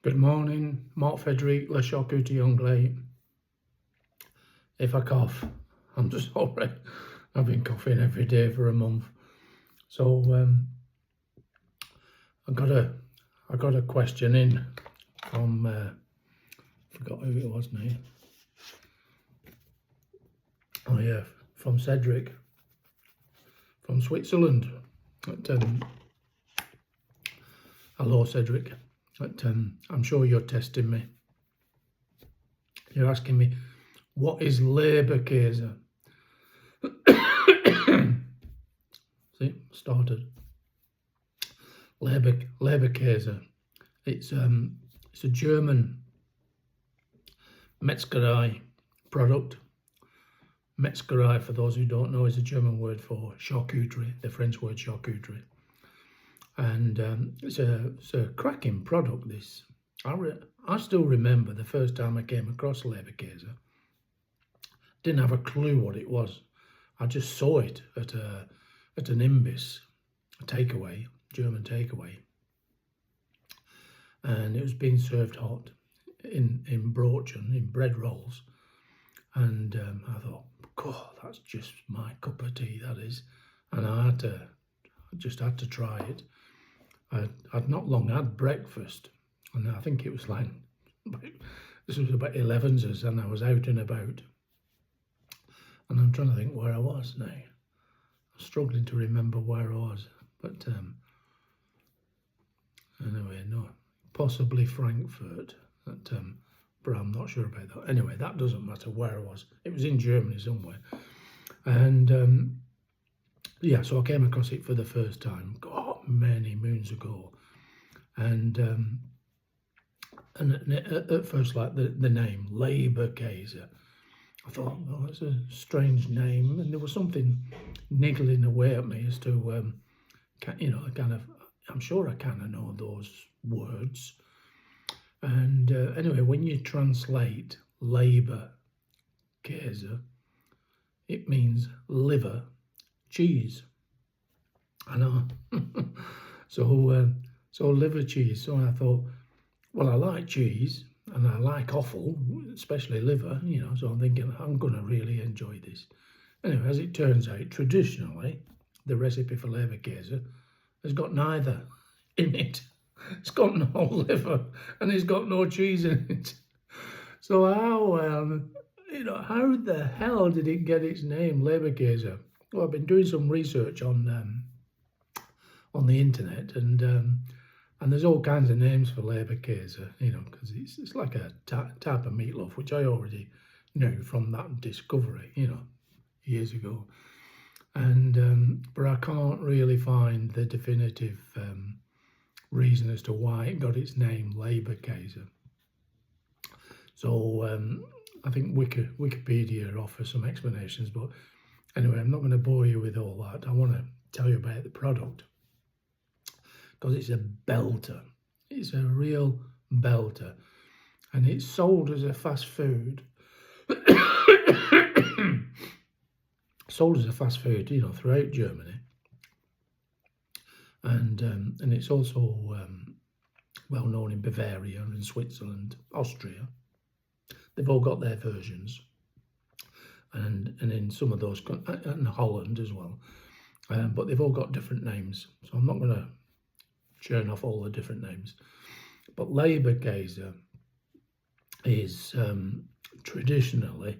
Good morning, Mark Frederick, Le Charcuterie Anglais. If I cough, I'm just sorry. I've been coughing every day for a month. So I got a question in from forgot who it was now. Oh yeah, from Cedric from Switzerland. Hello Cedric. I'm sure you're testing me. You're asking me, what is Leberkase? See, started. Leberkase. It's a German Metzgerei product. Metzgerei, for those who don't know, is a German word for charcuterie, the French word charcuterie. And it's a cracking product, this. I still remember the first time I came across Leberkase. Didn't have a clue what it was. I just saw it at an Imbiss, a takeaway, German takeaway. And it was being served hot in Brochen, in bread rolls. And I thought, God, that's just my cup of tea, that is. And I just had to try it. I'd not long had breakfast, and I think it was like, this was about 11s, and I was out and about. And I'm trying to think where I was now. I'm struggling to remember where I was, but anyway, no, possibly Frankfurt, but I'm not sure about that. Anyway, that doesn't matter where I was. It was in Germany somewhere. And yeah, so I came across it for the first time, God, many moons ago. And at first, like the name, Leberkase, I thought, well, that's a strange name. And there was something niggling away at me as to, I'm sure I kind of know those words. And anyway, when you translate Leberkase, it means liver cheese. I know. So liver cheese. So I thought, well, I like cheese and I like offal, especially liver, so I'm thinking I'm going to really enjoy this. Anyway, as it turns out, traditionally, the recipe for Leberkase has got neither in it. It's got no liver and it's got no cheese in it. So how the hell did it get its name, Leberkase? Well, I've been doing some research on the internet, and there's all kinds of names for Leberkase, because it's like a type of meatloaf, which I already knew from that discovery, years ago. And but I can't really find the definitive reason as to why it got its name, Leberkase. So I think Wikipedia offers some explanations, but anyway, I'm not going to bore you with all that. I want to tell you about the product, because it's a belter. It's a real belter. And it's sold as a fast food. Sold as a fast food, throughout Germany. And it's also well known in Bavaria and Switzerland, Austria. They've all got their versions. And in some of those, and Holland as well. But they've all got different names. So I'm not going to churn off all the different names. But Leberkase is traditionally,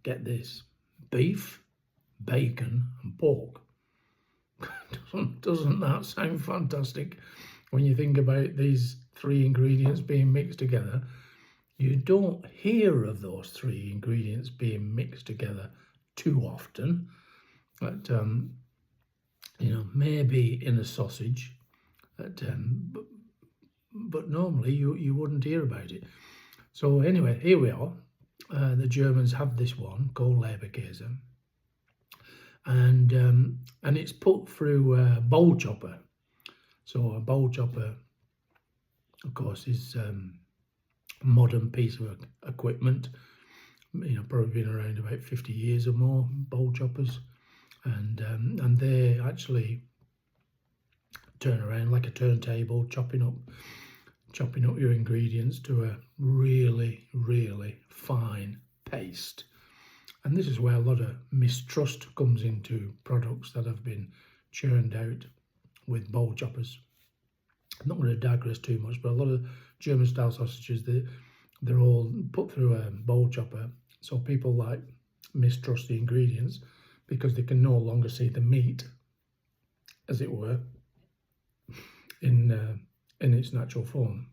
get this, beef, bacon and pork. Doesn't that sound fantastic? When you think about these three ingredients being mixed together, you don't hear of those three ingredients being mixed together too often. But, maybe in a sausage, but normally you wouldn't hear about it. So anyway, here we are. The Germans have this one called Leberkase, and it's put through a bowl chopper. So a bowl chopper, of course, is a modern piece of equipment. Probably been around about 50 years or more, bowl choppers, and they actually turn around like a turntable, chopping up chopping up your ingredients to a really, really fine paste. And this is where a lot of mistrust comes into products that have been churned out with bowl choppers. I'm not going to digress too much, but a lot of German style sausages, they're all put through a bowl chopper, so people like mistrust the ingredients because they can no longer see the meat, as it were, in its natural form,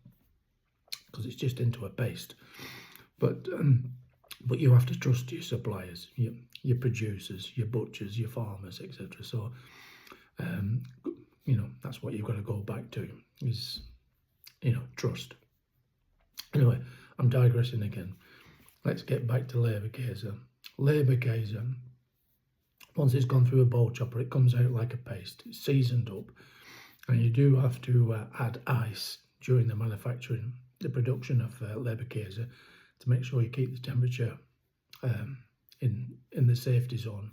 because it's just into a paste. But you have to trust your suppliers, your producers, your butchers, your farmers, etc. So you know, that's what you've got to go back to, is, you know, trust. Anyway, I'm digressing again. Let's get back to Leberkase. Leberkase, once it's gone through a bowl chopper, it comes out like a paste. It's seasoned up, and you do have to add ice during the manufacturing, the production of Leberkase, to make sure you keep the temperature in the safety zone.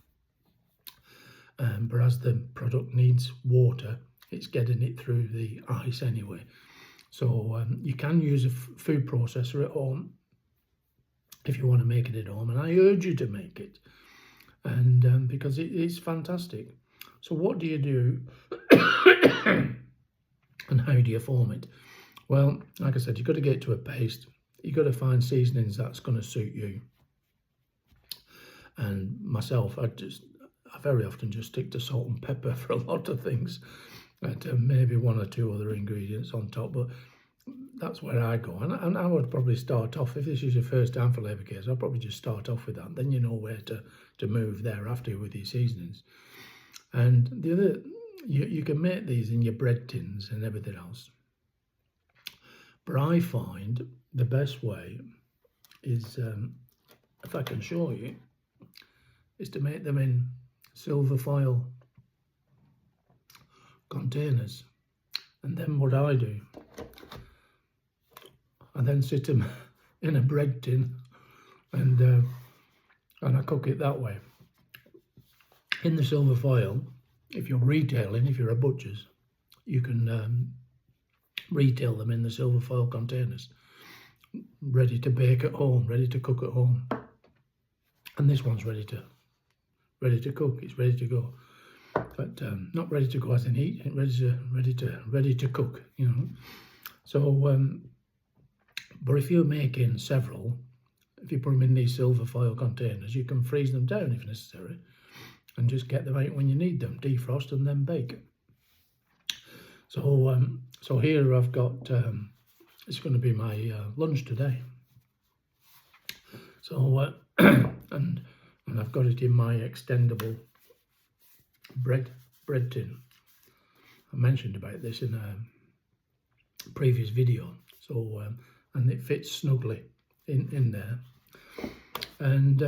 But as the product needs water, it's getting it through the ice anyway. So you can use a food processor at home if you want to make it at home, and I urge you to make it, and because it's fantastic. So what do you do and how do you form it? Well, like I said, you've got to get it to a paste. You've got to find seasonings that's going to suit you. And myself, I very often just stick to salt and pepper for a lot of things, and maybe one or two other ingredients on top, but that's where I go. And I would probably start off, if this is your first time for Leberkase, I'll probably just start off with that. Then you know where to move thereafter with your seasonings. And the other, you can make these in your bread tins and everything else. But I find the best way is, if I can show you, is to make them in silver foil containers. And then what I do, I then sit them in a bread tin, and I cook it that way. In the silver foil, if you're retailing, if you're a butcher's, you can retail them in the silver foil containers, ready to bake at home, ready to cook at home. And this one's ready to cook. It's ready to go, but not ready to go as in eat. Ready to cook. You know. So, but if you're making several, if you put them in these silver foil containers, you can freeze them down if necessary, and just get them out when you need them, defrost and then bake. So, so here I've got. It's going to be my lunch today. So, and I've got it in my extendable bread tin. I mentioned about this in a previous video. So, and it fits snugly in there. And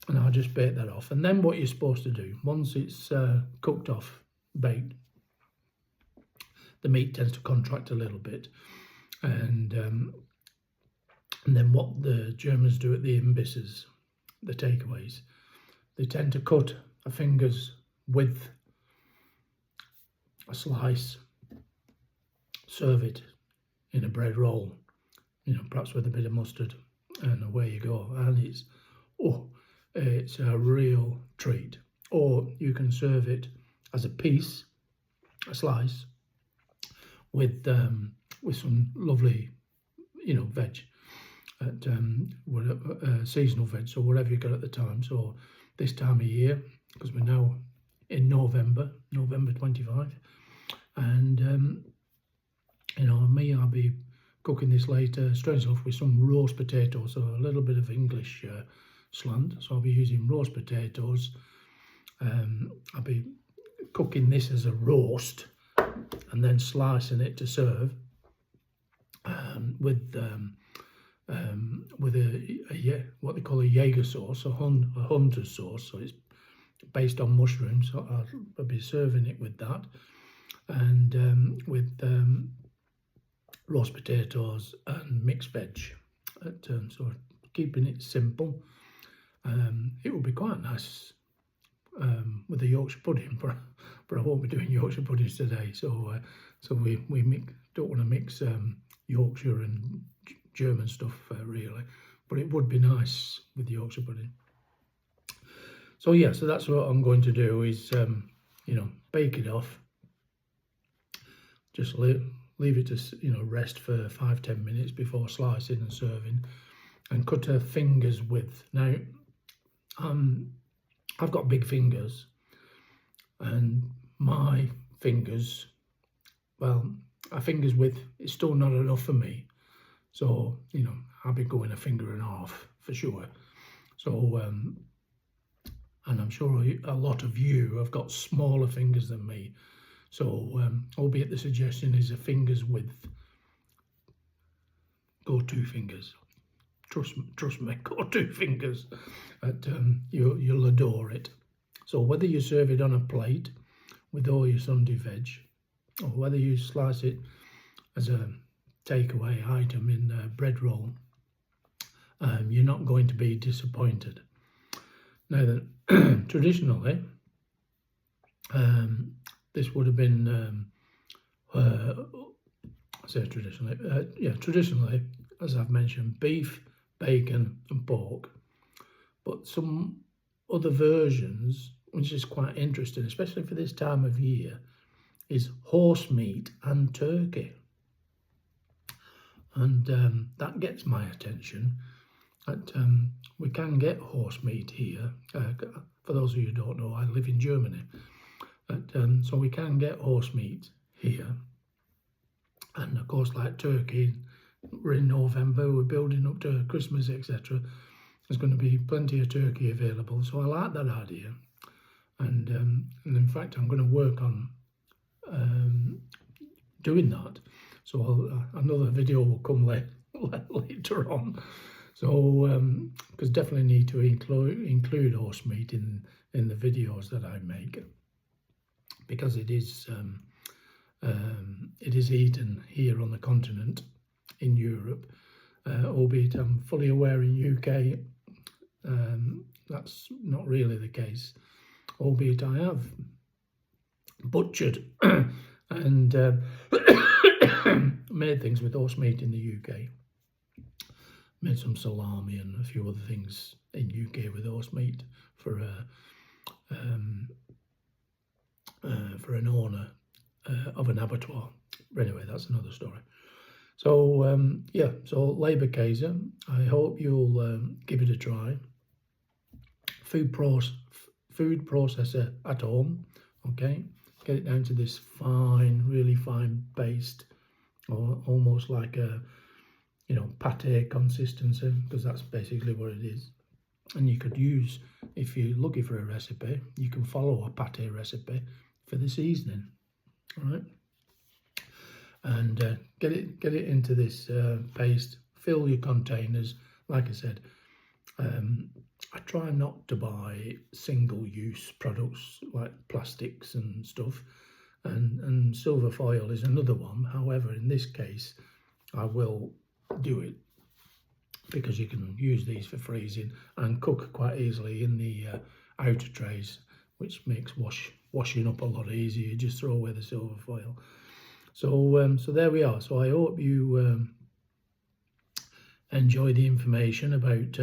I'll just bake that off. And then what you're supposed to do, once it's cooked off, baked, the meat tends to contract a little bit. And then what the Germans do at the imbisses, the takeaways, they tend to cut a finger's width, a slice, serve it in a bread roll, you know, perhaps with a bit of mustard, and away you go. And it's a real treat. Or you can serve it as a piece, a slice, with some lovely, you know, veg, seasonal veg, so whatever you got at the time. So this time of year, because we're now in November 25, and you know, me, I'll be cooking this later, straight off, with some roast potatoes, so a little bit of English slant. So I'll be using roast potatoes. I'll be cooking this as a roast, and then slicing it to serve with what they call a Jaeger sauce, a hunter's sauce. So it's based on mushrooms. So I'll be serving it with that, and with roast potatoes and mixed veg. So keeping it simple. It will be quite nice with the Yorkshire pudding, but I won't be doing Yorkshire puddings today. So we don't want to mix Yorkshire and German stuff, really. But it would be nice with Yorkshire pudding. So yeah, so that's what I'm going to do is, bake it off. Just leave it to, rest for 5-10 minutes before slicing and serving, and cut her fingers width. Now, I've got big fingers, and my fingers, well, a finger's width is still not enough for me. So, I'll be going a finger and a half for sure. So, and I'm sure a lot of you have got smaller fingers than me. So, albeit the suggestion is a finger's width, go 2 fingers. Trust me, go 2 fingers. You'll adore it. So whether you serve it on a plate with all your Sunday veg, or whether you slice it as a takeaway item in a bread roll, you're not going to be disappointed. Now then, traditionally, this would have been, traditionally, as I've mentioned, beef, bacon and pork. But some other versions, which is quite interesting, especially for this time of year, is horse meat and turkey. And that gets my attention. We can get horse meat here. For those of you who don't know, I live in Germany. So we can get horse meat here. And of course, like turkey, we're in November, we're building up to Christmas, etc. There's going to be plenty of turkey available. So I like that idea. And in fact, I'm going to work on doing that. So another video will come later on. So, because definitely need to include horse meat in the videos that I make, because it is eaten here on the continent in Europe, albeit I'm fully aware in UK that's not really the case, albeit I have butchered and made things with horse meat in the UK. Made some salami and a few other things in UK with horse meat for an owner of an abattoir. But anyway, that's another story. So so Leberkase, I hope you'll give it a try. Food processor at home, okay? Get it down to this fine, really fine paste, or almost like a pate consistency, because that's basically what it is. And you could use, if you're looking for a recipe, you can follow a pate recipe for the seasoning, all right? And get it into this paste. Fill your containers. Like I said, I try not to buy single-use products like plastics and stuff, and silver foil is another one. However, in this case, I will do it because you can use these for freezing and cook quite easily in the outer trays, which makes washing up a lot easier. You just throw away the silver foil. So so there we are. So I hope you enjoy the information about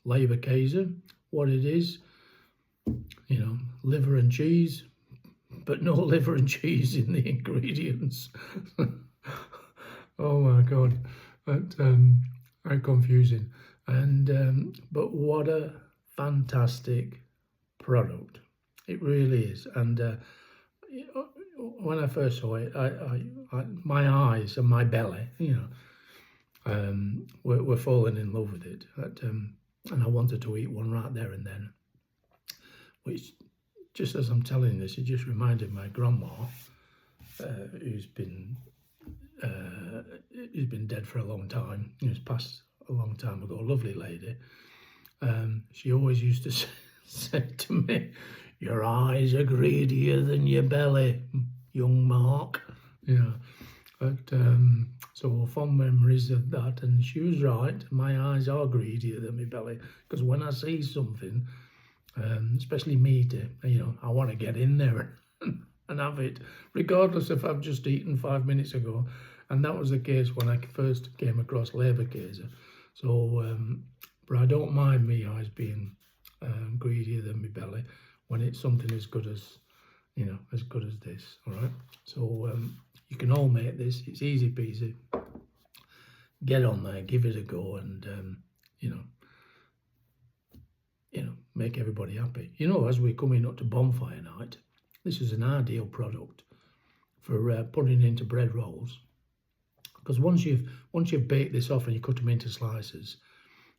Leberkase, what it is, liver and cheese, but no liver and cheese in the ingredients. Oh my God, but very confusing. And but what a fantastic product it really is. And when I first saw it, I my eyes and my belly, were falling in love with it. And I wanted to eat one right there and then. Which, just as I'm telling this, it just reminded my grandma, who's been dead for a long time. Who's passed a long time ago. Lovely lady. She always used to say to me, "Your eyes are greedier than your belly, young Mark." But so fond memories of that, and she was right. My eyes are greedier than my belly, because when I see something, especially meaty, I want to get in there and have it, regardless if I've just eaten 5 minutes ago. And that was the case when I first came across Leberkase. So, but I don't mind me eyes being greedier than my belly when it's something as good as, as good as this. All right. So you can all make this. It's easy peasy. Get on there, give it a go, and make everybody happy. As we're coming up to bonfire night, this is an ideal product for putting into bread rolls, because once you've baked this off and you cut them into slices,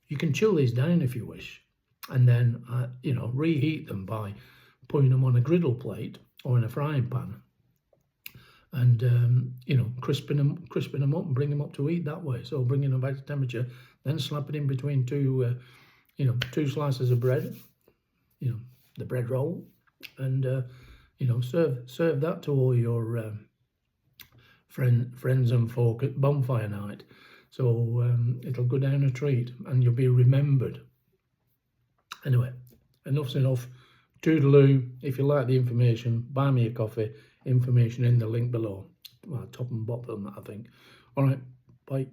you can chill these down if you wish, and then reheat them by putting them on a griddle plate or in a frying pan, and crisping them up and bring them up to eat that way. So bringing them back to temperature, then slap it in between two slices of bread, the bread roll, and serve that to all your friends and folk at bonfire night. So it'll go down a treat, and you'll be remembered. Anyway, enough's enough. Toodaloo. If you like the information, buy me a coffee. Information in the link below. Well, top and bottom, I think. All right, bye.